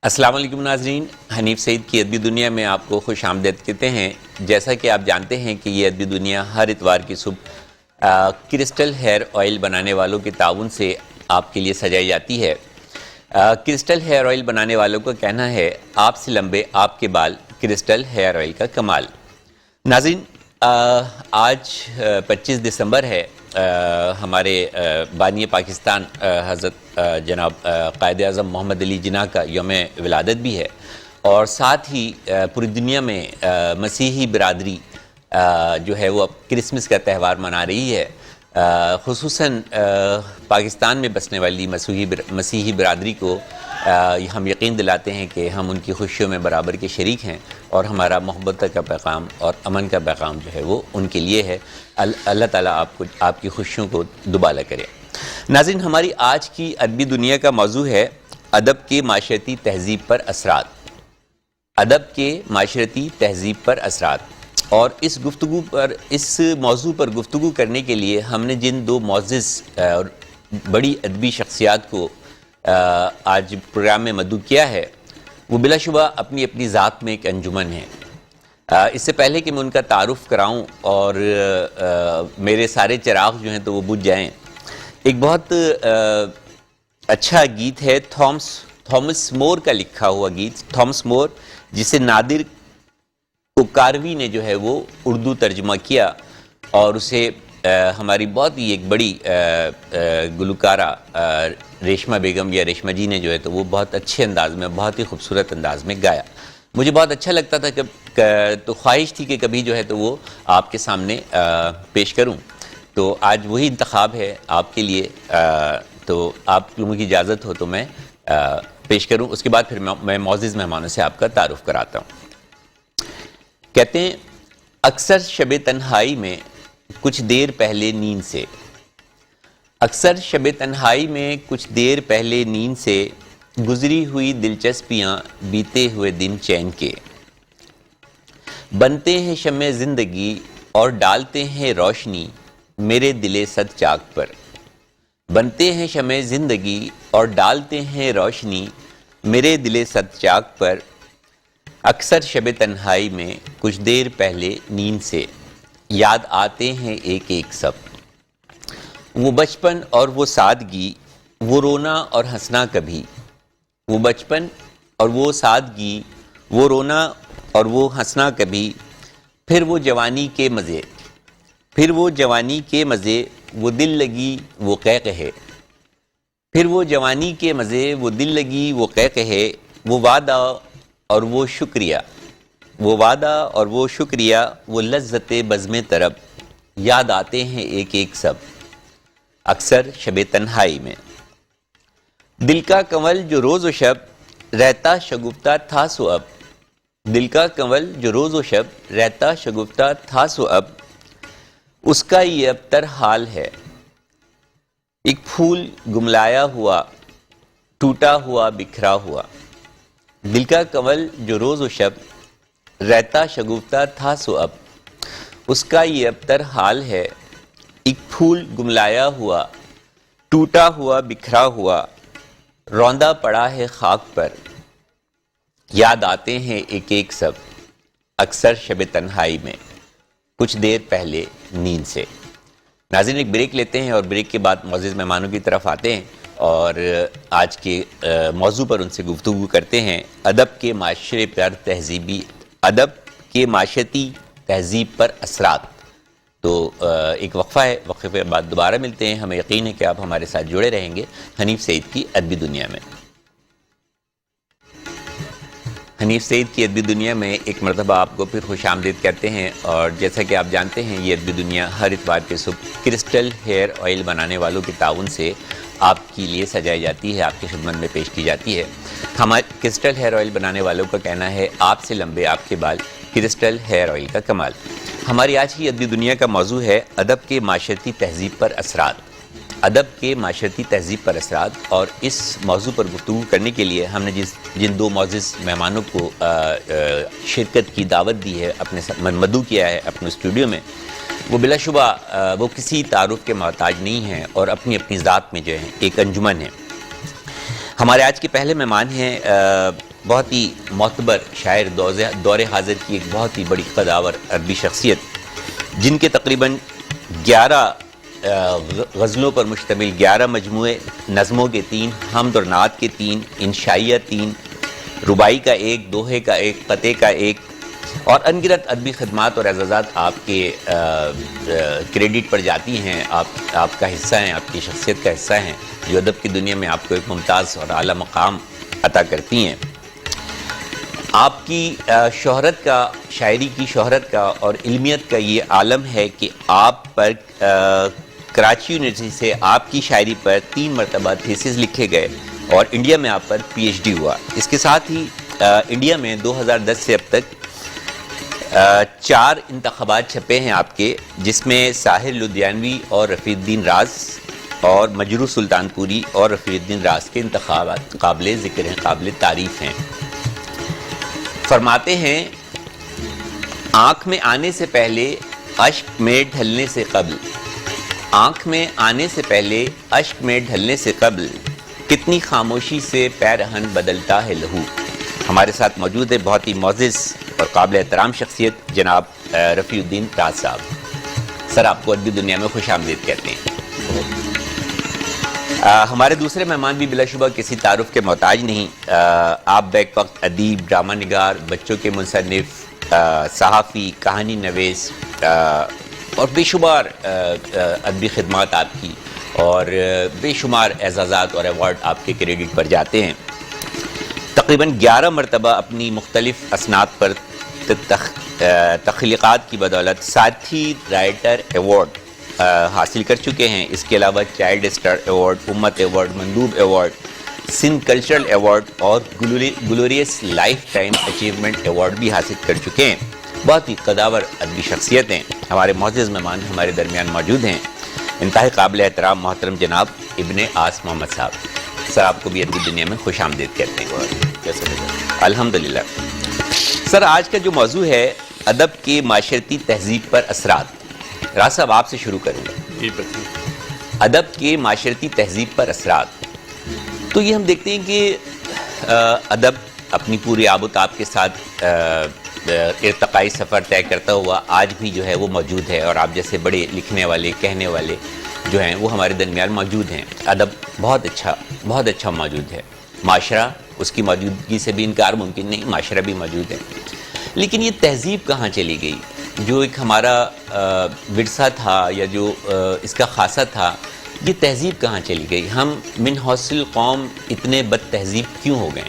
السلام علیکم ناظرین، حنیف سعید کی ادبی دنیا میں آپ کو خوش آمدید کہتے ہیں۔ جیسا کہ آپ جانتے ہیں کہ یہ ادبی دنیا ہر اتوار کی صبح کرسٹل ہیئر آئل بنانے والوں کے تعاون سے آپ کے لیے سجائی جاتی ہے۔ کرسٹل ہیئر آئل بنانے والوں کا کہنا ہے آپ سے لمبے آپ کے بال، کرسٹل ہیئر آئل کا کمال۔ ناظرین، آج 25 دسمبر ہے، ہمارے بانی پاکستان حضرت جناب قائد اعظم محمد علی جناح کا یوم ولادت بھی ہے، اور ساتھ ہی پوری دنیا میں مسیحی برادری جو ہے وہ اب کرسمس کا تہوار منا رہی ہے۔ خصوصاً پاکستان میں بسنے والی مسیحی برادری کو ہم یقین دلاتے ہیں کہ ہم ان کی خوشیوں میں برابر کے شریک ہیں، اور ہمارا محبت کا پیغام اور امن کا پیغام جو ہے وہ ان کے لیے ہے۔ اللہ تعالیٰ آپ کی خوشیوں کو دوبالا کرے۔ ناظرین، ہماری آج کی ادبی دنیا کا موضوع ہے ادب کے معاشرتی تہذیب پر اثرات۔ ادب کے معاشرتی تہذیب پر اثرات، اور اس موضوع پر گفتگو کرنے کے لیے ہم نے جن دو معزز اور بڑی ادبی شخصیات کو آج پروگرام میں مدعو کیا ہے، وہ بلا شبہ اپنی اپنی ذات میں ایک انجمن ہے۔ اس سے پہلے کہ میں ان کا تعارف کراؤں اور میرے سارے چراغ جو ہیں تو وہ بجھ جائیں، ایک بہت اچھا گیت ہے تھامس مور کا لکھا ہوا گیت، تھامس مور، جسے نادر کوکاروی نے جو ہے وہ اردو ترجمہ کیا، اور اسے ہماری بہت ہی ایک بڑی گلوکارہ ریشمہ بیگم یا ریشمہ جی نے جو ہے تو وہ بہت اچھے انداز میں، بہت ہی خوبصورت انداز میں گایا۔ مجھے بہت اچھا لگتا تھا تو خواہش تھی کہ کبھی جو ہے تو وہ آپ کے سامنے پیش کروں، تو آج وہی انتخاب ہے آپ کے لیے، تو آپ لوگوں کی اجازت ہو تو میں پیش کروں، اس کے بعد پھر میں معزز مہمانوں سے آپ کا تعارف کراتا ہوں۔ کہتے ہیں اکثر شب تنہائی میں کچھ دیر پہلے نیند سے، اکثر شب تنہائی میں کچھ دیر پہلے نیند سے گزری ہوئی دلچسپیاں بیتے ہوئے دن چین کے، بنتے ہیں شمع زندگی اور ڈالتے ہیں روشنی میرے دل صد چاک پر، بنتے ہیں شمع زندگی اور ڈالتے ہیں روشنی میرے دل صد چاک پر، اکثر شب تنہائی میں کچھ دیر پہلے نیند سے یاد آتے ہیں ایک ایک سب، وہ بچپن اور وہ سادگی، وہ رونا اور ہنسنا کبھی، وہ بچپن اور وہ سادگی، وہ رونا اور وہ ہنسنا کبھی، پھر وہ جوانی کے مزے، پھر وہ جوانی کے مزے، وہ دل لگی وہ قہقہے، پھر وہ جوانی کے مزے، وہ دل لگی وہ قہقہے، وہ وعدہ اور وہ شکریہ، وہ وعدہ اور وہ شکریہ، وہ لذت بزم طرب، یاد آتے ہیں ایک ایک سب، اکثر شب تنہائی میں۔ دل کا کنول جو روز و شب رہتا شگفتہ تھا سو اب، دل کا کنول جو روز و شب رہتا شگفتہ تھا سو اب، اس کا یہ اب تر حال ہے، ایک پھول گملایا ہوا، ٹوٹا ہوا بکھرا ہوا، دل کا کنول جو روز و شب رہتا شگفتہ تھا سو اب، اس کا یہ اب تر حال ہے، ایک پھول گملایا ہوا، ٹوٹا ہوا بکھرا ہوا، روندا پڑا ہے خاک پر، یاد آتے ہیں ایک ایک سب، اکثر شب تنہائی میں کچھ دیر پہلے نیند سے۔ ناظرین، ایک بریک لیتے ہیں اور بریک کے بعد معزز مہمانوں کی طرف آتے ہیں اور آج کے موضوع پر ان سے گفتگو کرتے ہیں، ادب کے معاشرے پر تہذیبی، ادب کے معاشرتی تہذیب پر اثرات۔ تو ایک وقفہ ہے، وقفے کے بعد دوبارہ ملتے ہیں۔ ہمیں یقین ہے کہ آپ ہمارے ساتھ جڑے رہیں گے حنیف سعید کی ادبی دنیا میں۔ حنیف سعید کی ادبی دنیا میں ایک مرتبہ آپ کو پھر خوش آمدید کرتے ہیں، اور جیسا کہ آپ جانتے ہیں یہ ادبی دنیا ہر اتوار کے صبح کرسٹل ہیئر آئل بنانے والوں کے تعاون سے آپ کے لیے سجائی جاتی ہے، آپ کی خدمت میں پیش کی جاتی ہے۔ ہمارے کرسٹل ہیئر آئل بنانے والوں کا کہنا ہے آپ سے لمبے آپ کے بال، کرسٹل ہیئر آئل کا کمال۔ ہماری آج کی ادبی دنیا کا موضوع ہے ادب کے معاشرتی تہذیب پر اثرات، ادب کے معاشرتی تہذیب پر اثرات، اور اس موضوع پر گفتگو کرنے کے لیے ہم نے جن دو معزز مہمانوں کو شرکت کی دعوت دی ہے، اپنے مدعو کیا ہے اپنے اسٹوڈیو میں، وہ بلا شبہ وہ کسی تعارف کے محتاج نہیں ہیں، اور اپنی اپنی ذات میں جو ہے ایک انجمن ہے۔ ہمارے آج کے پہلے مہمان ہیں بہت ہی معتبر شاعر دور حاضر کی ایک بہت ہی بڑی قداور عربی شخصیت، جن کے تقریباً 11 غزلوں پر مشتمل 11 مجموعے نظموں کے 3، حمد اور نعت کے 3، انشائیہ 3، رباعی کا 1، دوہے کا 1، قطعے کا 1 اور انگرت ادبی خدمات اور اعزازات آپ کے کریڈٹ پر جاتی ہیں، آپ کا حصہ ہیں، آپ کی شخصیت کا حصہ ہیں، جو ادب کی دنیا میں آپ کو ایک ممتاز اور اعلیٰ مقام عطا کرتی ہیں۔ آپ کی شہرت کا، شاعری کی شہرت کا اور علمیت کا یہ عالم ہے کہ آپ پر کراچی یونیورسٹی سے آپ کی شاعری پر 3 مرتبہ تھیسس لکھے گئے اور انڈیا میں آپ پر پی ایچ ڈی ہوا۔ اس کے ساتھ ہی انڈیا میں 2010 سے اب تک 4 انتخابات چھپے ہیں آپ کے، جس میں ساحر لدھیانوی اور رفیع الدین راز اور مجروح سلطان پوری اور رفیع الدین راز کے انتخابات قابل ذکر ہیں، قابل تعریف ہیں۔ فرماتے ہیں آنکھ میں آنے سے پہلے اشک میں ڈھلنے سے قبل، آنکھ میں آنے سے پہلے اشک میں ڈھلنے سے قبل کتنی خاموشی سے پیرہن بدلتا ہے لہو۔ ہمارے ساتھ موجود ہے بہت ہی معزز اور قابل احترام شخصیت جناب رفیع الدین راز صاحب۔ سر، آپ کو ادبی دنیا میں خوش آمدید کہتے ہیں۔ ہمارے دوسرے مہمان بھی بلا شبہ کسی تعارف کے محتاج نہیں، آپ بیک وقت ادیب، ڈرامہ نگار، بچوں کے مصنف، صحافی، کہانی نویس اور بے شمار ادبی خدمات آپ کی اور بے شمار اعزازات اور ایوارڈ آپ کے کریڈٹ پر جاتے ہیں۔ تقریباً 11 مرتبہ اپنی مختلف اسناد پر تخلیقات کی بدولت ساتھی رائٹر ایوارڈ حاصل کر چکے ہیں۔ اس کے علاوہ چائلڈ اسٹار ایوارڈ، امت ایوارڈ، مندوب ایوارڈ، سندھ کلچرل ایوارڈ اور glorious lifetime achievement award بھی حاصل کر چکے ہیں۔ بہت ہی قداور ادبی شخصیت ہیں۔ ہمارے معزز مہمان ہمارے درمیان موجود ہیں، انتہائی قابل احترام محترم جناب ابن آس محمد صاحب۔ سر، آپ کو بھی ادبی دنیا میں خوش آمدید کہتے ہیں۔ کیسے لگا؟ الحمدللہ۔ سر، آج کا جو موضوع ہے ادب کے معاشرتی تہذیب پر اثرات، راز صاحب آپ سے شروع کریں گے۔ جی بتائیے۔ ادب کے معاشرتی تہذیب پر اثرات، تو یہ ہم دیکھتے ہیں کہ ادب اپنی پوری آب و تاب کے ساتھ ارتقائی سفر طے کرتا ہوا آج بھی جو ہے وہ موجود ہے، اور آپ جیسے بڑے لکھنے والے، کہنے والے جو ہیں وہ ہمارے درمیان موجود ہیں۔ ادب بہت اچھا موجود ہے، معاشرہ اس کی موجودگی سے بھی انکار ممکن نہیں، معاشرہ بھی موجود ہے، لیکن یہ تہذیب کہاں چلی گئی؟ جو ایک ہمارا ورثہ تھا یا جو اس کا خاصہ تھا، یہ تہذیب کہاں چلی گئی؟ ہم من حوصل قوم اتنے بد تہذیب کیوں ہو گئے؟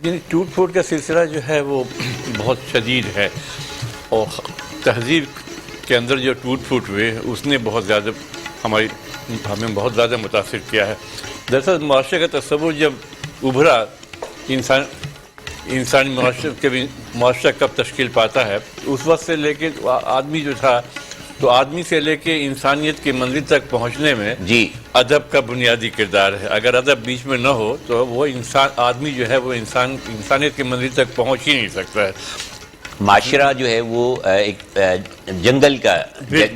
یعنی ٹوٹ پھوٹ کا سلسلہ جو ہے وہ بہت شدید ہے، اور تہذیب کے اندر جو ٹوٹ پھوٹ ہوئے اس نے بہت زیادہ ہمیں بہت زیادہ متاثر کیا ہے۔ دراصل معاشرے کا تصور جب ابھرا، انسانی معاشرہ کب تشکیل پاتا ہے، اس وقت سے لے کے آدمی جو تھا، تو آدمی سے لے کے انسانیت کی منزل تک پہنچنے میں جی ادب کا بنیادی کردار ہے۔ اگر ادب بیچ میں نہ ہو تو وہ آدمی جو ہے وہ انسانیت کی منزل تک پہنچ ہی نہیں سکتا ہے۔ معاشرہ جو ہے وہ ایک جنگل کا،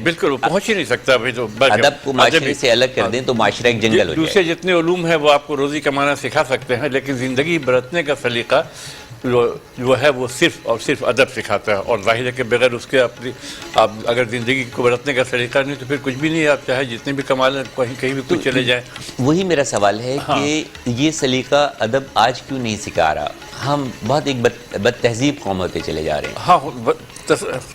بالکل وہ پہنچ ہی نہیں سکتا۔ تو ادب کو معاشرے سے الگ کر دیں تو معاشرہ ایک جنگل ہو جائے۔ دوسرے جتنے علوم ہیں وہ آپ کو روزی کمانا سکھا سکتے ہیں، لیکن زندگی برتنے کا سلیقہ جو ہے وہ صرف اور صرف ادب سکھاتا ہے، اور ظاہر ہے کہ بغیر اس کے آپ اگر زندگی کو برتنے کا سلیقہ نہیں تو پھر کچھ بھی نہیں، آپ چاہے جتنے بھی کما لیں، کہیں بھی کچھ چلے جائیں۔ وہی میرا سوال ہے کہ یہ سلیقہ ادب آج کیوں نہیں سکھا رہا؟ ہم بہت ایک بد تہذیب قوم ہوتے چلے جا رہے ہیں۔ ہاں،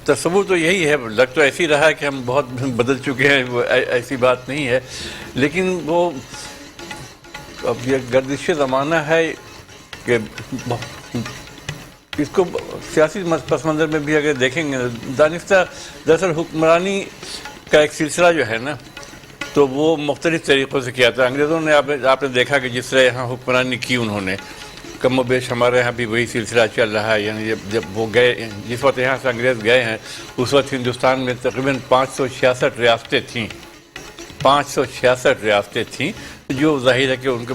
تصور تو یہی ہے، لگ تو ایسی رہا ہے کہ ہم بہت بدل چکے ہیں، وہ ایسی بات نہیں ہے، لیکن وہ اب یہ گردش زمانہ ہے کہ اس کو سیاسی پس منظر میں بھی اگر دیکھیں گے، دراصل حکمرانی کا ایک سلسلہ جو ہے نا، تو وہ مختلف طریقوں سے کیا تھا۔ انگریزوں نے آپ نے دیکھا کہ جس طرح یہاں حکمرانی کی انہوں نے، کم و بیش ہمارے یہاں بھی وہی سلسلہ چل رہا ہے۔ یعنی جب وہ گئے، جس وقت یہاں سے انگریز گئے ہیں، اس وقت ہندوستان میں تقریباً 566 ریاستیں تھیں، 566 ریاستیں تھیں، جو ظاہر ہے کہ ان کے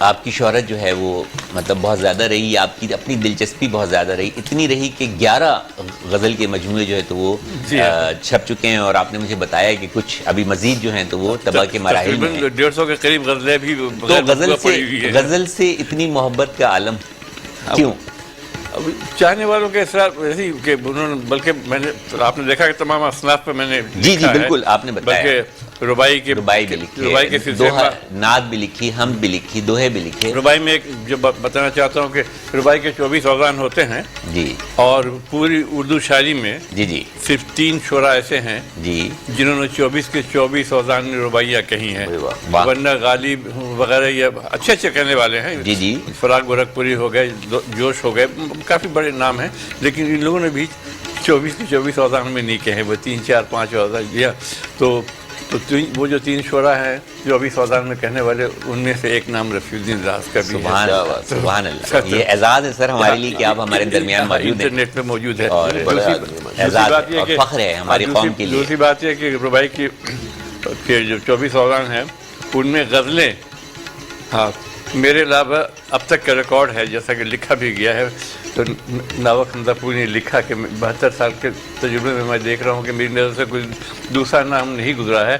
آپ کی شہرت جو ہے وہ مطلب بہت زیادہ رہی، آپ کی اپنی دلچسپی بہت زیادہ رہی، اتنی رہی کہ 11 غزل کے مجموعے جو ہے تو وہ چھپ چکے ہیں، اور آپ نے مجھے بتایا کہ کچھ ابھی مزید جو ہیں تو وہ طبع کے مراحل میں ہیں۔ 150 کے قریب غزلیں بھی تو غزل سے اتنی محبت کا عالم کیوں؟ چاہنے والوں کے اصرار ایسی کہ انہوں نے، بلکہ میں نے، آپ نے دیکھا کہ تمام اصناف پہ میں نے جی بالکل آپ نے بتایا، بلکہ ربائی بھی لکھی، ربائی کے سلسلے میں نعت بھی لکھی، حمد بھی لکھی، دوہے بھی لکھے۔ ربائی میں ایک جو بتانا چاہتا ہوں کہ ربائی کے 24 اوزان ہوتے ہیں جی، اور پوری اردو شاعری میں جی صرف 3 شعراء ایسے ہیں جی جنہوں نے 24 کے 24 اوزان میں رباعیاں کہی ہیں، ورنہ غالب وغیرہ یہ اچھے اچھے کہنے والے ہیں، جی فراق گورکھپوری ہو گئے، جوش ہو گئے، کافی بڑے نام ہیں، لیکن ان لوگوں نے بھی 24 کے 24 اوزان میں نہیں کہے، وہ 3 4 5 اوزان دیا۔ تو وہ جو 3 شعراء ہیں 24 اوزان میں کہنے والے، ان میں سے ایک نام رفیع الدین راز کا بھی ہے۔ سبحان اللہ، سبحان اللہ، یہ اعزاز ہے سر ہمارے لیے کہ آپ ہمارے درمیان موجود ہیں، انٹرنیٹ پہ موجود ہے، اور اعزاز اور فخر ہے ہماری قوم کے لیے۔ دوسری بات یہ کہ ربائی کی جو 24 اوزان ہیں ان میں غزلیں، ہاں میرے علاوہ اب تک کا ریکارڈ ہے، جیسا کہ لکھا بھی گیا ہے، تو ناوک حمزہ پوری نے لکھا کہ 72 سال کے تجربے میں میں دیکھ رہا ہوں کہ میری نظر سے کوئی دوسرا نام نہیں گزرا ہے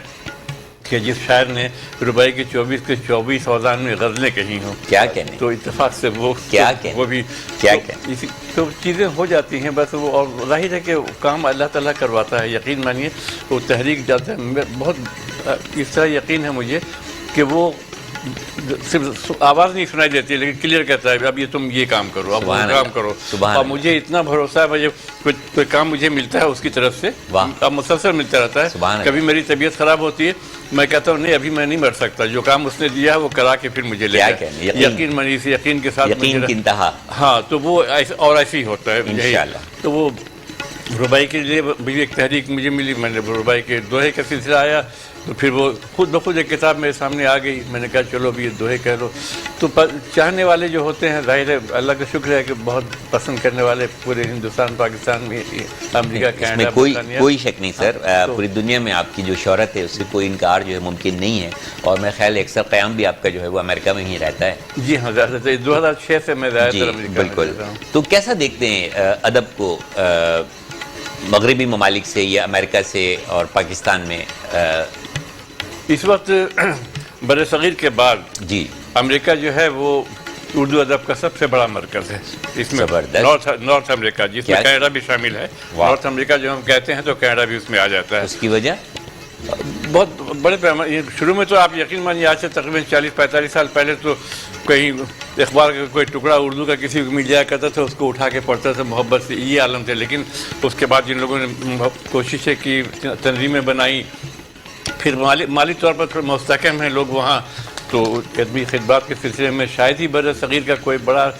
کہ جس شاعر نے ربائی کے 24 کے 24 اوزان میں غزلیں کہی ہوں۔ کیا کہنے، تو اتفاق سے وہ کیا کہنے، وہ بھی کیا کہنے، تو چیزیں ہو جاتی ہیں بس، وہ اور ظاہر ہے کہ کام اللہ تعالیٰ کرواتا ہے، یقین مانیے وہ تحریک جاتا ہے، بہت اس طرح یقین ہے مجھے کہ وہ صرف آواز نہیں سنائی دیتی لیکن کلیئر کہتا ہے اب یہ تم یہ کام کرو، اب وہ کام کرو، اور مجھے اتنا بھروسہ ہے، مجھے کوئی کام مجھے ملتا ہے اس کی طرف سے، اب مسلسل ملتا رہتا ہے، کبھی میری طبیعت خراب ہوتی ہے میں کہتا ہوں نہیں ابھی میں نہیں مر سکتا، جو کام اس نے دیا ہے وہ کرا کے پھر مجھے لے جائے، یقین مانی سے یقین کے ساتھ، یقین کی انتہا، ہاں تو وہ اور ایسے ہی ہوتا ہے انشاءاللہ۔ تو وہ ربائی کے لیے بھی ایک تحریک مجھے ملی، میں نے ربائی کے دوہے کا سلسلہ آیا تو پھر وہ خود بخود ایک کتاب میرے سامنے آ گئی، میں نے کہا چلو ابھی یہ دوہے کہہ لو۔ تو چاہنے والے جو ہوتے ہیں ظاہر ہے اللہ کا شکر ہے کہ بہت پسند کرنے والے پورے ہندوستان، پاکستان میں، امریکہ، کینیڈا، کوئی شک نہیں سر، پوری دنیا میں آپ کی جو شہرت ہے اس سے کوئی انکار جو ہے ممکن نہیں ہے، اور میں خیال اکثر قیام بھی آپ کا جو ہے وہ امریکہ میں ہی رہتا ہے۔ جی ہاں، زیادہ تر 2006 سے میں زیادہ تر امریکہ میں رہتا ہوں۔ تو کیسا دیکھتے ہیں ادب کو مغربی ممالک سے یا امریکہ سے اور پاکستان میں؟ اس وقت بر صغیر کے بعد جی امریکہ جو ہے وہ اردو ادب کا سب سے بڑا مرکز ہے، اس میں نارتھ امریکہ، جس میں کینیڈا بھی شامل ہے، نارتھ امریکہ جو ہم کہتے ہیں تو کینیڈا بھی اس میں آ جاتا ہے۔ اس کی وجہ بہت بڑے پیمانے، شروع میں تو آپ یقین مانیے آج سے تقریباً 40-45 سال پہلے تو کہیں اخبار کا کوئی ٹکڑا اردو کا کسی کو مل جایا کرتا تھا، اس کو اٹھا کے پڑھتا تھا محبت سے، یہ عالم تھے۔ لیکن اس کے بعد جن لوگوں نے کوششیں کی، تنظیمیں بنائی، پھر مالی طور پر تھوڑا مستحکم ہیں لوگ وہاں، تو ادبی خدمات کے سلسلے میں شاید ہی بر صغیر کا کوئی بڑا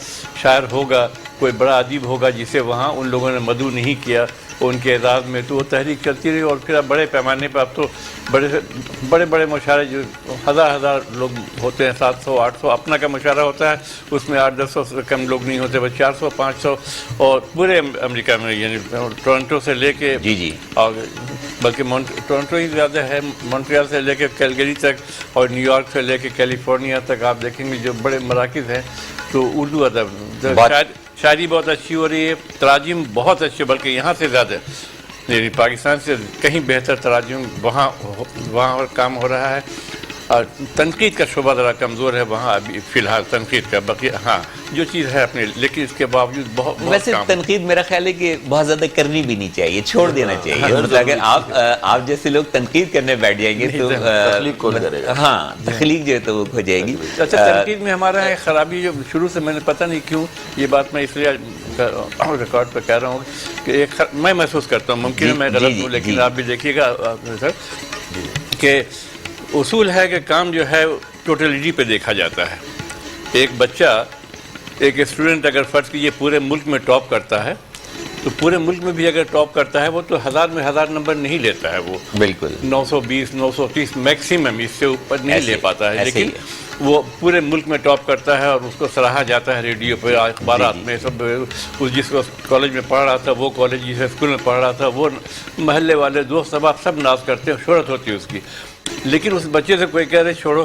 شاعر ہوگا، کوئی بڑا ادیب ہوگا جسے وہاں ان لوگوں نے مدعو نہیں کیا ان کے اعزاز میں، تو وہ تحریک چلتی رہی، اور پھر اب بڑے پیمانے پہ اب تو بڑے بڑے مشاعرے جو ہزار لوگ ہوتے ہیں، 700-800 اپنا کا مشاعرہ ہوتا ہے، اس میں 800-1000 سے کم لوگ نہیں ہوتے، بس 400-500، اور پورے امریکہ میں یعنی ٹورنٹو سے لے کے اور بلکہ ٹورنٹو ہی زیادہ ہے، مونٹریال سے لے کے کیلگری تک اور نیو یارک سے لے کے کیلیفورنیا تک آپ دیکھیں گے جو بڑے مراکز ہیں، تو اردو ادب شاعری بہت اچھی ہو رہی ہے، تراجم بہت اچھے، بلکہ یہاں سے زیادہ، یعنی پاکستان سے کہیں بہتر تراجم وہاں اور کام ہو رہا ہے، اور تنقید کا شعبہ ذرا کمزور ہے وہاں ابھی فی الحال تنقید کا، باقی ہاں جو چیز ہے اپنے، لیکن اس کے باوجود بہت ویسے تنقید میرا خیال ہے کہ بہت زیادہ کرنی بھی نہیں چاہیے، چھوڑ دینا چاہیے، مطلب اگر آپ جیسے لوگ تنقید کرنے بیٹھ جائیں گے تو ہاں تخلیق جو ہے تو وہ کھو جائے گی۔ اچھا، تنقید میں ہمارا ہے خرابی جو شروع سے میں نے پتہ نہیں کیوں یہ بات میں اس لیے ریکارڈ پہ کہہ رہا ہوں کہ میں محسوس کرتا ہوں، ممکن ہے میں غلط ہوں لیکن آپ بھی دیکھیے گا سر کہ اصول ہے کہ کام جو ہے ٹوٹلٹی پہ دیکھا جاتا ہے۔ ایک بچہ، ایک اسٹوڈنٹ اگر فرض کیجیے پورے ملک میں ٹاپ کرتا ہے تو پورے ملک میں بھی اگر ٹاپ کرتا ہے وہ تو 1000 میں 1000 نمبر نہیں لیتا ہے، وہ بالکل 920 930 میکسیمم، اس سے اوپر نہیں لے پاتا ہے، لیکن وہ پورے ملک میں ٹاپ کرتا ہے اور اس کو سراہا جاتا ہے ریڈیو پہ، اخبارات میں، سب جس کو کالج میں پڑھ رہا تھا وہ کالج، جس اسکول میں پڑھ رہا تھا وہ، محلے والے، دوست احباب سب ناز کرتے ہیں، شہرت ہوتی ہے اس کی۔ لیکن اس بچے سے کوئی کہہ رہے چھوڑو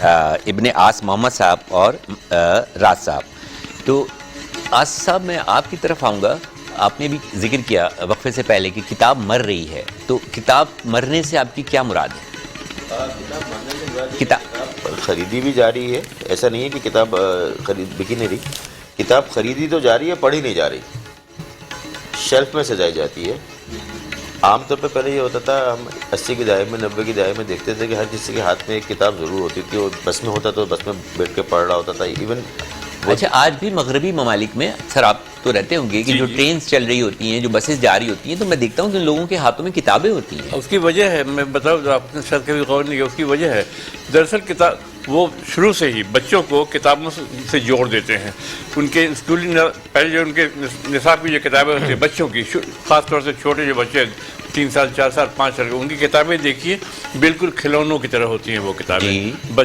ابن آس محمد صاحب اور راز صاحب. تو آس صاحب میں آپ کی طرف آؤں گا. آپ نے بھی ذکر کیا وقفے سے پہلے کہ کتاب مر رہی ہے, تو کتاب مرنے سے آپ کی کیا مراد ہے؟ کتاب خریدی بھی جا رہی ہے, ایسا نہیں ہے کہ کتاب بکی نہیں رہی. کتاب خریدی تو جا رہی ہے, پڑھی نہیں جا رہی, شیلف میں سجائی جاتی ہے. عام طور پہ پہلے یہ ہوتا تھا, ہم 80 کی دہائی میں 90 کی دہائی میں دیکھتے تھے کہ ہر کسی کے ہاتھ میں ایک کتاب ضرور ہوتی تھی, وہ بس میں ہوتا تو بس میں بیٹھ کے پڑھ رہا ہوتا تھا. ایون اچھا, آج بھی مغربی ممالک میں سر آپ تو رہتے ہوں گے کہ جو ٹرینز چل رہی ہوتی ہیں, جو بسز جا رہی ہوتی ہیں, تو میں دیکھتا ہوں کہ لوگوں کے ہاتھوں میں کتابیں ہوتی ہیں. اس کی وجہ ہے, میں بتاؤں, آپ نے شاید کبھی غور نہیں کیا, اس کی وجہ ہے دراصل کتاب وہ شروع سے ہی بچوں کو کتابوں سے جوڑ دیتے ہیں. ان کے اسکولی پہلے جو ان کے نصاب کی جو کتابیں ہوتی ہیں بچوں کی, خاص طور سے چھوٹے جو بچے 3 سال 4 سال 5 سال کے, ان کی کتابیں دیکھیے بالکل کھلونوں کی طرح ہوتی ہیں وہ کتابیں.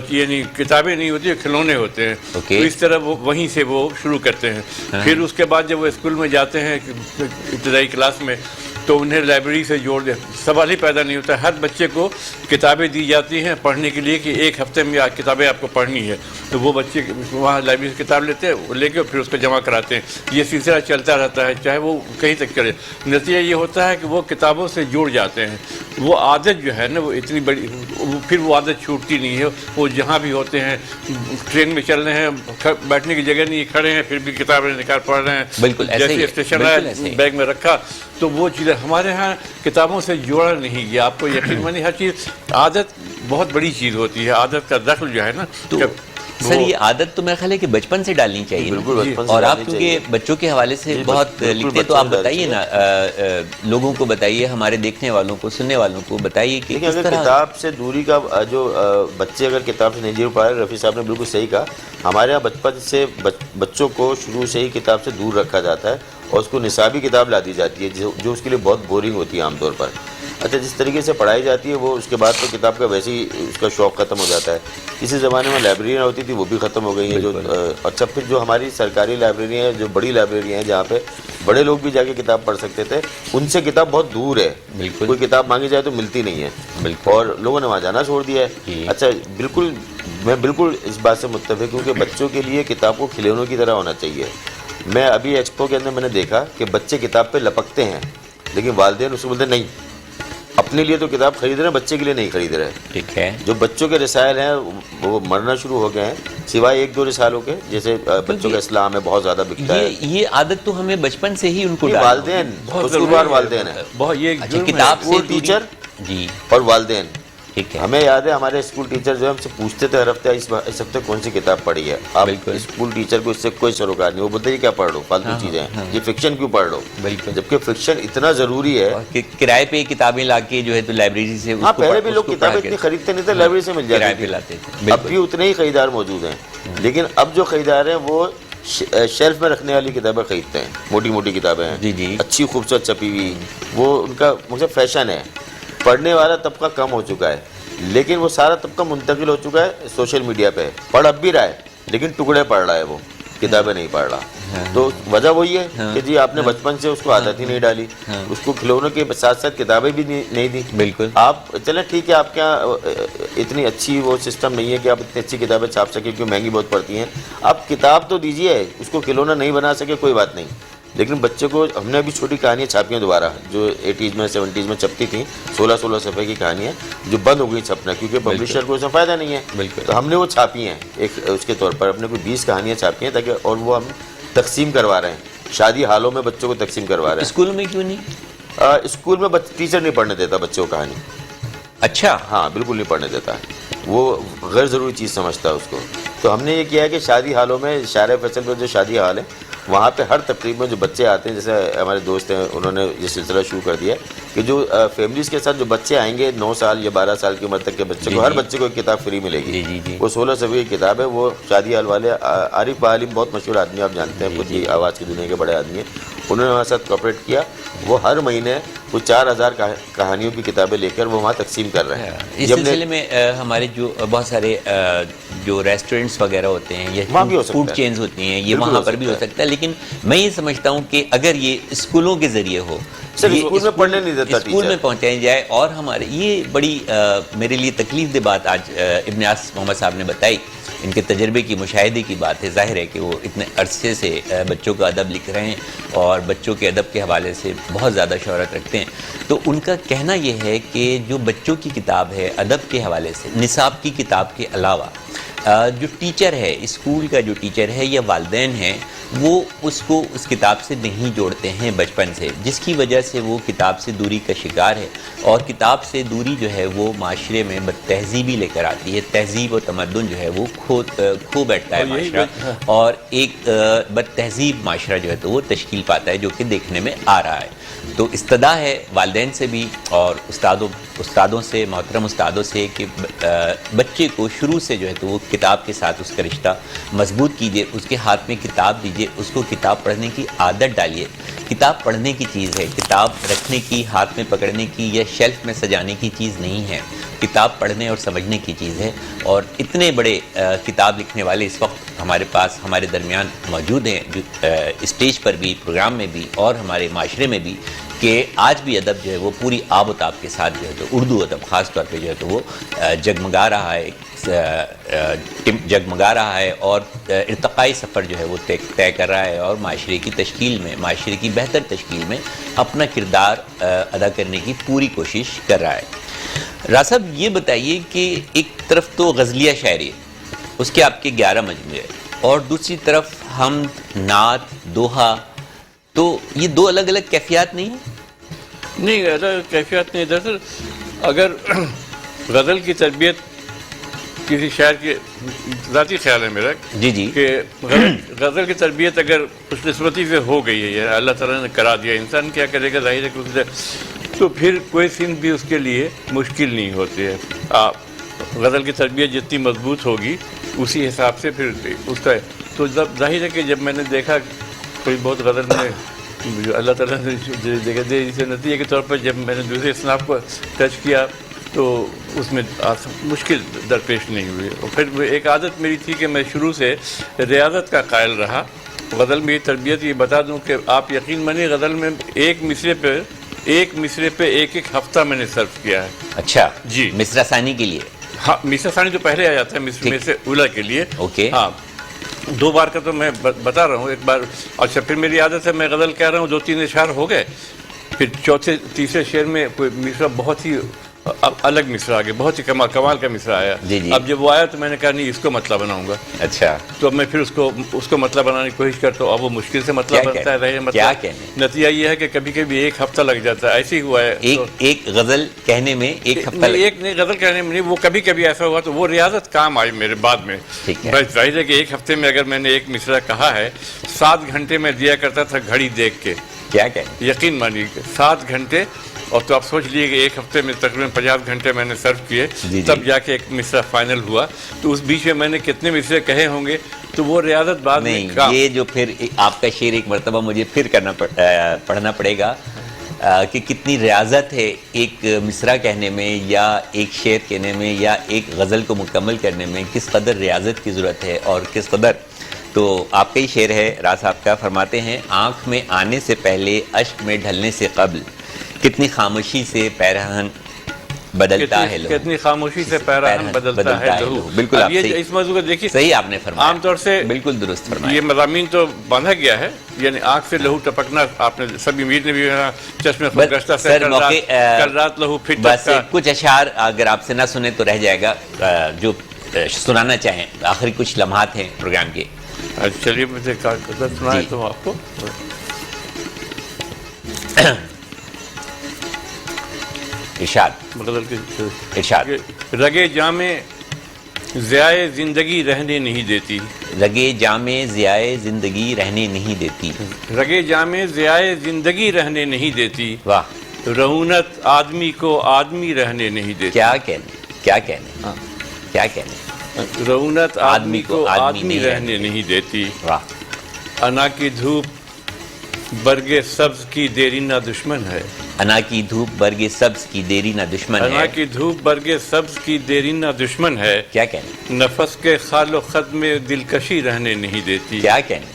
یعنی کتابیں نہیں ہوتی, کھلونے ہوتے ہیں. تو اس طرح وہ وہیں سے وہ شروع کرتے ہیں. پھر اس کے بعد جب وہ اسکول میں جاتے ہیں ابتدائی کلاس میں, تو انہیں لائبریری سے جوڑ دے, سوال ہی پیدا نہیں ہوتا. ہر بچے کو کتابیں دی جاتی ہیں پڑھنے کے لیے کہ ایک ہفتے میں کتابیں آپ کو پڑھنی ہے. تو وہ بچے وہاں لائبریری سے کتاب لیتے ہیں, لے کے پھر اس کو جمع کراتے ہیں. یہ سلسلہ چلتا رہتا ہے, چاہے وہ کہیں تک چلے. نتیجہ یہ ہوتا ہے کہ وہ کتابوں سے جڑ جاتے ہیں. وہ عادت جو ہے نا, وہ اتنی بڑی, پھر وہ عادت چھوٹتی نہیں ہے. وہ جہاں بھی ہوتے ہیں, ٹرین میں چل رہے ہیں, بیٹھنے کی جگہ نہیں, کھڑے ہیں, پھر بھی کتابیں نکال پڑھ رہے ہیں. بالکل جیسے اسٹیشن ہے بیگ میں رکھا. تو وہ چیزیں ہمارے ہاں کتابوں سے جوڑا نہیں گیا. آپ کو یقین مانی, ہر چیز عادت بہت بڑی چیز ہوتی ہے. عادت کا دخل جو ہے نا, تو سر یہ عادت تو میرا خیال ہے کہ بچپن سے ڈالنی چاہیے. بالکل. اور آپ کیونکہ بچوں کے حوالے سے بہت لکھتے, تو آپ بتائیے نا, لوگوں کو بتائیے, ہمارے دیکھنے والوں کو, سننے والوں کو بتائیے کہ اگر کتاب سے دوری کا جو بچے اگر کتاب سے نہیں جڑ پا رہے, رفیع صاحب نے بالکل صحیح کہا. ہمارے یہاں بچپن سے بچوں کو شروع سے ہی کتاب سے دور رکھا جاتا ہے, اور اس کو نصابی کتاب لا دی جاتی ہے جو اس کے لیے بہت بورنگ ہوتی ہے عام طور پر. اچھا, جس طریقے سے پڑھائی جاتی ہے وہ اس کے بعد تو کتاب کا ویسے ہی اس کا شوق ختم ہو جاتا ہے. کسی زمانے میں لائبریریاں ہوتی تھی, وہ بھی ختم ہو گئی ہیں. جو اچھا, پھر جو ہماری سرکاری لائبریریاں ہیں, جو بڑی لائبریریاں ہیں جہاں پہ بڑے لوگ بھی جا کے کتاب پڑھ سکتے تھے, ان سے کتاب بہت دور ہے. کوئی کتاب مانگی جائے تو ملتی نہیں ہے, اور لوگوں نے وہاں جانا چھوڑ دیا ہے. اچھا, بالکل میں بالکل اس بات سے متفق ہوں کہ بچوں کے لیے کتاب کو کھلونوں کی طرح ہونا چاہیے. میں ابھی ایکسپو کے اندر میں نے دیکھا کہ بچے کتاب پہ لپکتے ہیں, لیکن والدین اس کو بولتے نہیں, اپنے لیے تو کتاب خرید رہے ہیں, بچے کے لیے نہیں خرید رہے. ٹھیک ہے, جو بچوں کے رسائل ہیں وہ مرنا شروع ہو گئے ہیں, سوائے 1-2 رسالوں کے, جیسے بچوں کا اسلام ہے بہت زیادہ بکتا ہے. یہ عادت تو ہمیں بچپن سے ہی ان کو والدین, قصوروار والدین ہیں. کتاب سے ٹیچر جی اور والدین. ٹھیک ہے, ہمیں یاد ہے ہمارے اسکول ٹیچر جو ہم سے پوچھتے تھے ہر ہفتے, اس ہفتے کون سی کتاب پڑھی ہے آپ. اسکول ٹیچر کو اس سے کوئی سروکار نہیں, وہ بولتے یہ کیا پڑھ لو, فالتو چیزیں ہیں, یہ فکشن کیوں پڑھ لو. بالکل, جبکہ فکشن اتنا ضروری ہے کہ کرائے پہ کتابیں لا کے جو ہے تو لائبریری سے. ہاں, پہلے بھی لوگ کتابیں اتنی خریدتے نہیں تھے, لائبریری سے مل جاتی تھی. اب بھی اتنے ہی خریدار موجود ہیں, لیکن اب جو خریدار ہیں وہ شیلف میں رکھنے والی کتابیں خریدتے ہیں. موٹی موٹی کتابیں ہیں, اچھی خوبصورت چھپی ہوئی, وہ ان کا مجھے فیشن ہے. پڑھنے والا طبقہ کم ہو چکا ہے, لیکن وہ سارا طبقہ منتقل ہو چکا ہے سوشل میڈیا پہ. پڑھ اب بھی رہا ہے, لیکن ٹکڑے پڑھ رہا ہے, وہ کتابیں نہیں پڑھ رہا. تو وجہ وہی ہے کہ جی آپ نے بچپن سے اس کو عادت ہی نہیں ڈالی, اس کو کھلونوں کے ساتھ ساتھ کتابیں بھی نہیں دی. بالکل, آپ چلیں ٹھیک ہے, آپ کے یہاں اتنی اچھی وہ سسٹم نہیں ہے کہ آپ اتنی اچھی کتابیں چھاپ سکیں, کیونکہ مہنگی بہت پڑتی ہیں. آپ کتاب تو دیجیے, اس کو کھلونا نہیں بنا سکے کوئی بات نہیں, لیکن بچے کو ہم نے ابھی چھوٹی کہانیاں چھاپی ہیں دوبارہ, جو 80s میں 70s میں چھپتی تھیں, 16 صفحے کی کہانیاں جو بند ہو گئی چھپنا, کیونکہ پبلشر کو اس میں فائدہ نہیں ہے. تو ہم نے وہ چھاپی ہیں ایک اس کے طور پر, اپنے کوئی 20 کہانیاں چھاپی ہیں تاکہ, اور وہ ہم تقسیم کروا رہے ہیں, شادی حالوں میں بچوں کو تقسیم کروا رہے ہیں. اسکول میں کیوں نہیں؟ اسکول میں ٹیچر نہیں پڑھنے دیتا بچوں کو کہانی. اچھا, ہاں بالکل نہیں پڑھنے دیتا, وہ غیر ضروری چیز سمجھتا ہے اس کو. تو ہم نے یہ کیا ہے کہ شادی حالوں میں, شارع فیصل پر جو شادی حال ہے وہاں پہ ہر تقریب میں جو بچے آتے ہیں, جیسے ہمارے دوست ہیں انہوں نے یہ سلسلہ شروع کر دیا کہ جو فیملیز کے ساتھ جو بچے آئیں گے 9 سال یا 12 سال کی عمر تک کے بچے کو, ہر بچے کو ایک کتاب فری ملے گی. وہ 16 صفحے کی کتاب ہے. وہ شادی حال والے عارف عالم بہت مشہور آدمی, آپ جانتے ہیں, خود ہی آواز کی دنیا کے بڑے آدمی ہیں, انہوں نے ہمارے ساتھ کوآپریٹ کیا. وہ ہر مہینے وہ 4000 کہانیوں کی کتابیں لے کر وہ وہاں تقسیم کر رہے ہیں. اس سلسلے میں ہمارے جو بہت سارے جو ریسٹورینٹس وغیرہ ہوتے ہیں یا فوڈ چینز ہوتی ہیں, یہ وہاں پر بھی ہو سکتا ہے. لیکن میں یہ سمجھتا ہوں کہ اگر یہ اسکولوں کے ذریعے ہو صرف اسکول میں پڑھنے نہیں دیتا اسکول میں ٹیچر. پہنچائی جائے. اور ہمارے یہ بڑی میرے لیے تکلیف دہ بات آج ابن یاس محمد صاحب نے بتائی. ان کے تجربے کی مشاہدے کی بات ہے. ظاہر ہے کہ وہ اتنے عرصے سے بچوں کا ادب لکھ رہے ہیں اور بچوں کے ادب کے حوالے سے بہت زیادہ شہرت رکھتے ہیں. تو ان کا کہنا یہ ہے کہ جو بچوں کی کتاب ہے ادب کے حوالے سے نصاب کی کتاب کے علاوہ جو ٹیچر ہے اسکول کا جو ٹیچر ہے یا والدین ہیں وہ اس کو اس کتاب سے نہیں جوڑتے ہیں بچپن سے, جس کی وجہ سے وہ کتاب سے دوری کا شکار ہے. اور کتاب سے دوری جو ہے وہ معاشرے میں بد تہذیبی لے کر آتی ہے. تہذیب و تمدن جو ہے وہ کھو بیٹھتا ہے معاشرہ, اور ایک بد تہذیب معاشرہ جو ہے تو وہ تشکیل پاتا ہے, جو کہ دیکھنے میں آ رہا ہے. تو استدعا ہے والدین سے بھی اور استادوں سے, محترم استادوں سے, کہ بچے کو شروع سے جو ہے تو وہ کتاب کے ساتھ اس کا رشتہ مضبوط کیجئے, اس کے ہاتھ میں کتاب دیجئے, اس کو کتاب پڑھنے کی عادت ڈالیے. کتاب پڑھنے کی چیز ہے, کتاب رکھنے کی, ہاتھ میں پکڑنے کی یا شیلف میں سجانے کی چیز نہیں ہے. کتاب پڑھنے اور سمجھنے کی چیز ہے. اور اتنے بڑے کتاب لکھنے والے اس وقت ہمارے پاس ہمارے درمیان موجود ہیں, جو اسٹیج پر بھی, پروگرام میں بھی اور ہمارے معاشرے میں بھی, کہ آج بھی ادب جو ہے وہ پوری آب و تاب کے ساتھ جو ہے تو اردو ادب خاص طور پہ جو ہے تو وہ جگمگا رہا ہے اور ارتقائی سفر جو ہے وہ طے کر رہا ہے, اور معاشرے کی تشکیل میں, معاشرے کی بہتر تشکیل میں اپنا کردار ادا کرنے کی پوری کوشش کر رہا ہے. راز صاحب یہ بتائیے کہ ایک طرف تو غزلیہ شاعری ہے, اس کے آپ کے 11 مجموعے, اور دوسری طرف حمد, نعت, دوہا, تو یہ دو الگ الگ کیفیات نہیں ہیں؟ نہیں, الگ کیفیات نہیں. دراصل اگر غزل کی تربیت کسی شاعر کے ذاتی خیال ہے میرا جی کہ غزل کی تربیت اگر خوش نسبتی سے ہو گئی ہے یا اللہ تعالیٰ نے کرا دیا, انسان کیا کرے گا, ظاہر ہے کہ تو پھر کوئی سن بھی اس کے لیے مشکل نہیں ہوتی ہے. غزل کی تربیت جتنی مضبوط ہوگی اسی حساب سے پھر اس کا, تو ظاہر ہے کہ جب میں نے دیکھا کوئی بہت غزل میں جو اللہ تعالیٰ نے جگہ دے, جسے نتیجے کے طور پر جب میں نے دوسرے اصناف کو ٹچ کیا تو اس میں مشکل درپیش نہیں ہوئی. اور پھر ایک عادت میری تھی کہ میں شروع سے ریاضت کا قائل رہا. غزل میں یہ تربیت یہ بتا دوں کہ آپ یقین مانیے غزل میں ایک مصرے پہ ایک ہفتہ میں نے صرف کیا ہے. اچھا جی, مصرع ثانی کے لیے؟ ہاں, مصرع ثانی تو پہلے آ جاتا ہے مصرع سے اولا کے لیے. اوکے, ہاں, 2 بار کا تو میں بتا رہا ہوں. ایک بار, اچھا پھر میری عادت ہے میں غزل کہہ رہا ہوں, 2-3 اشعار ہو گئے, پھر چوتھے تیسرے شعر میں کوئی مصرع بہت ہی الگ مصرع آ گیا, بہت ہی کمال کا مصرع آیا. اب جب وہ آیا تو میں نے کہا نہیں اس کو مطلب بناؤں گا. اچھا, تو اب میں پھر اس کو مطلب بنانے کی کوشش کرتا ہوں. اب وہ مشکل سے مطلب بنتا ہے. مطلب نتیجہ یہ ہے کہ کبھی کبھی 1 ہفتہ لگ جاتا ہے. ایسے ہی ہوا ہے. ایک غزل کہنے میں 1 ہفتہ ایک نہیں, غزل کہنے میں نہیں, وہ کبھی کبھی ایسا ہوا تو وہ ریاضت کام آئی میرے بعد میں. بس ظاہر ہے کہ 1 ہفتے میں اگر میں نے ایک مصرع کہا ہے, 7 گھنٹے میں دیا کرتا تھا گھڑی دیکھ کے. کیا کہنے, یقین مانیے 7 گھنٹے. اور تو آپ سوچ لیے کہ 1 ہفتے میں تقریباً 50 گھنٹے میں نے صرف کیے, تب جا کے ایک مصرع فائنل ہوا. تو اس بیچ میں نے کتنے مصرے کہے ہوں گے, تو وہ ریاضت بعد میں نہیں. یہ جو پھر آپ کا شعر ایک مرتبہ مجھے پھر پڑھنا پڑے گا کہ کتنی ریاضت ہے ایک مصرع کہنے میں یا ایک شعر کہنے میں یا ایک غزل کو مکمل کرنے میں, کس قدر ریاضت کی ضرورت ہے اور کس قدر. تو آپ کا ہی شعر ہے راز صاحب کا, فرماتے ہیں آنکھ میں آنے سے پہلے اشک میں ڈھلنے سے قبل کتنی خاموشی سے پیرہن بدلتا ہے لہو. کتنی خاموشی سے پیرہن بدلتا ہے لہو. بالکل آپ اس موضوع کو دیکھیے, صحیح آپ نے فرمایا, عام طور سے بالکل درست فرمایا. یہ مضامین تو باندھا گیا ہے, یعنی آنکھ سے لہو ٹپکنا, آپ نے سبھی امید نے بھی چشمے خودگشتہ سے کل رات لہو پھر بس کچھ اشعار اگر آپ سے نہ سنیں تو رہ جائے گا, جو سنانا چاہیں. آخری کچھ لمحات ہیں پروگرام کے. چلیے مجھے سنائے تو آپ کو. ارشاد. رگے جامے ضیائے زندگی رہنے نہیں دیتی. رگے جامے ضیائے زندگی رہنے نہیں دیتی. رگے جامے ضیائے زندگی رہنے نہیں دیتی. واہ. رعونت آدمی کو آدمی رہنے نہیں دیتی. کیا کہنے. رعونت آدمی کو آدمی رہنے نہیں دیتی. واہ. انا کی دھوپ برگ سبز کی دیرینہ دشمن ہے. انا کی دھوپ برگ سبز کی دیرینہ دشمن ہے. انا کی دھوپ برگ سبز کی دیرینہ دشمن ہے. کیا کہنے. نفس کے خال و خط میں دلکشی رہنے نہیں دیتی. کیا کہنے.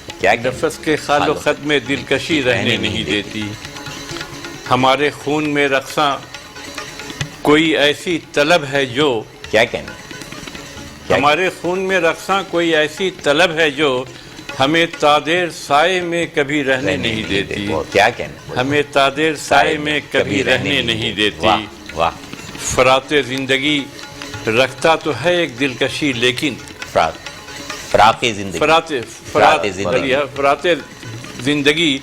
نفس کے خال و خط میں دلکشی رہنے نہیں دیتی. ہمارے خون میں رقصاں کوئی ایسی طلب ہے جو کیا کہنا کیا ہمارے خون میں رقصاں کوئی ایسی طلب ہے جو ہمیں تادیر سائے میں کبھی رہنے نہیں دیتی کیا کہنا ہمیں تادیر سائے میں کبھی رہنے نہیں دیتی واہ واہ فرات زندگی رکھتا تو ہے ایک دلکشی لیکن فراق زندگی فرات زندگی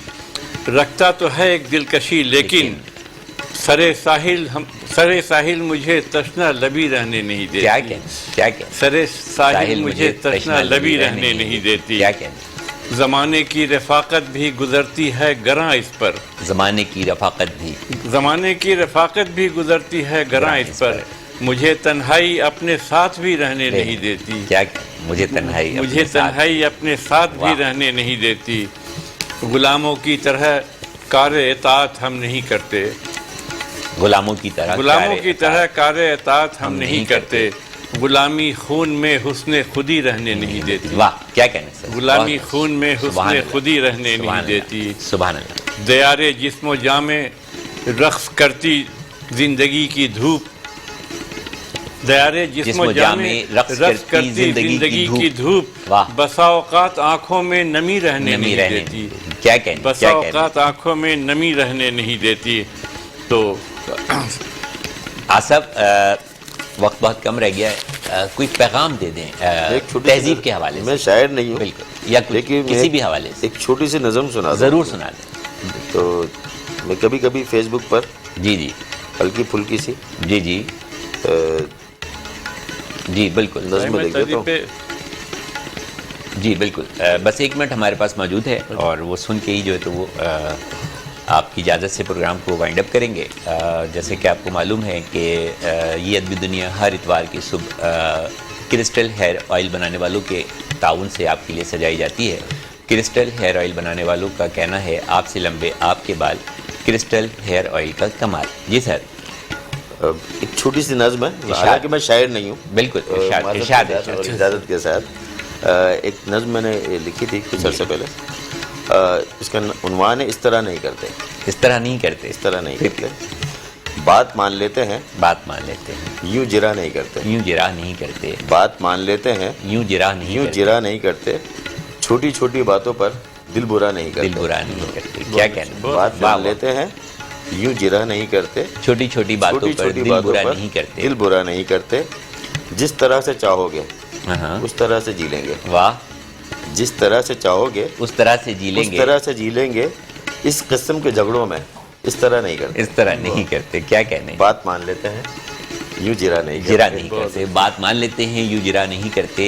رکھتا تو ہے ایک دلکشی لیکن سرے ساحل مجھے تشنا لبی رہنے نہیں دیتی کیا کہنا سرے ساحل مجھے تشنا لبی رہنے نہیں دیتی کیا کہنا زمانے کی رفاقت بھی گزرتی ہے گراں اس پر زمانے کی رفاقت بھی گزرتی ہے گراں اس پر مجھے تنہائی اپنے ساتھ بھی رہنے نہیں دیتی کیا کہنا مجھے تنہائی اپنے ساتھ بھی رہنے نہیں دیتی غلاموں کی طرح کار اطاعت ہم نہیں کرتے غلاموں کی طرح کار اطاعت ہم نہیں کرتے غلامی خون میں حسن خودی رہنے نہیں دیتی واہ کیا کہنا سر غلامی خون میں حسن خودی رہنے نہیں دیتی سبحان اللہ دیار جسم و جاں میں رقص کرتی زندگی کی دھوپ دیار جسم و جاں میں رقص کرتی زندگی کی دھوپ بسا اوقات آنکھوں میں نمی رہنے نہیں دیتی کیا کہنا بسا اوقات آنکھوں میں نمی رہنے نہیں دیتی تو آصف وقت بہت کم رہ گیا ہے کوئی پیغام دے دیں تہذیب کے حوالے سے میں شاعر نہیں ہوں بالکل یا کسی بھی حوالے سے ایک چھوٹی سی نظم سنا دوں ضرور سنا دیں تو میں کبھی کبھی فیس بک پر جی ہلکی پھلکی سی جی بالکل نظم لکھ دیتا ہوں جی بالکل بس 1 منٹ ہمارے پاس موجود ہے اور وہ سن کے ہی جو ہے تو وہ آپ کی اجازت سے پروگرام کو وائنڈ اپ کریں گے جیسے کہ آپ کو معلوم ہے کہ یہ ادبی دنیا ہر اتوار کی صبح کرسٹل ہیئر آئل بنانے والوں کے تعاون سے آپ کے لیے سجائی جاتی ہے کرسٹل ہیئر آئل بنانے والوں کا کہنا ہے آپ سے لمبے آپ کے بال کرسٹل ہیئر آئل کا کمال جی سر ایک چھوٹی سی نظم ہے حالانکہ میں شاعر نہیں ہوں بالکل ارشاد اجازت کے ساتھ ایک نظم میں نے لکھی تھی کچھ عرصے پہلے اس کا عنوان ہے اس طرح نہیں کرتے بات مان لیتے ہیں یوں جرا نہیں کرتے بات مان لیتے ہیں یوں جرا نہیں کرتے چھوٹی چھوٹی باتوں پر دل برا نہیں کرتے کیا کہنا بات مان لیتے ہیں یوں جرا نہیں کرتے چھوٹی چھوٹی باتوں پر دل برا نہیں کرتے جس طرح سے چاہو گے اس طرح سے جی لیں گے واہ جس طرح سے چاہو گے اس طرح سے جی لیں گے اس قسم کے جھگڑوں میں اس طرح نہیں کرتے کیا کہنے بات مان لیتے ہیں یوں جرا نہیں کرتے بات مان لیتے ہیں یوں جرا نہیں کرتے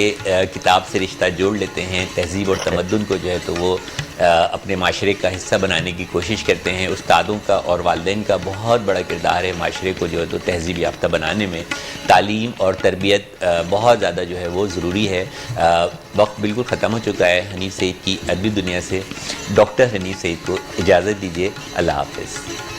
کتاب سے رشتہ جوڑ لیتے ہیں تہذیب اور تمدن کو جو ہے تو وہ اپنے معاشرے کا حصہ بنانے کی کوشش کرتے ہیں استادوں کا اور والدین کا بہت بڑا کردار ہے معاشرے کو جو ہے تو تہذیب یافتہ بنانے میں تعلیم اور تربیت بہت زیادہ جو ہے وہ ضروری ہے وقت بالکل ختم ہو چکا ہے حنیف سعید کی ادبی دنیا سے ڈاکٹر حنیف سعید کو اجازت دیجیے اللہ حافظ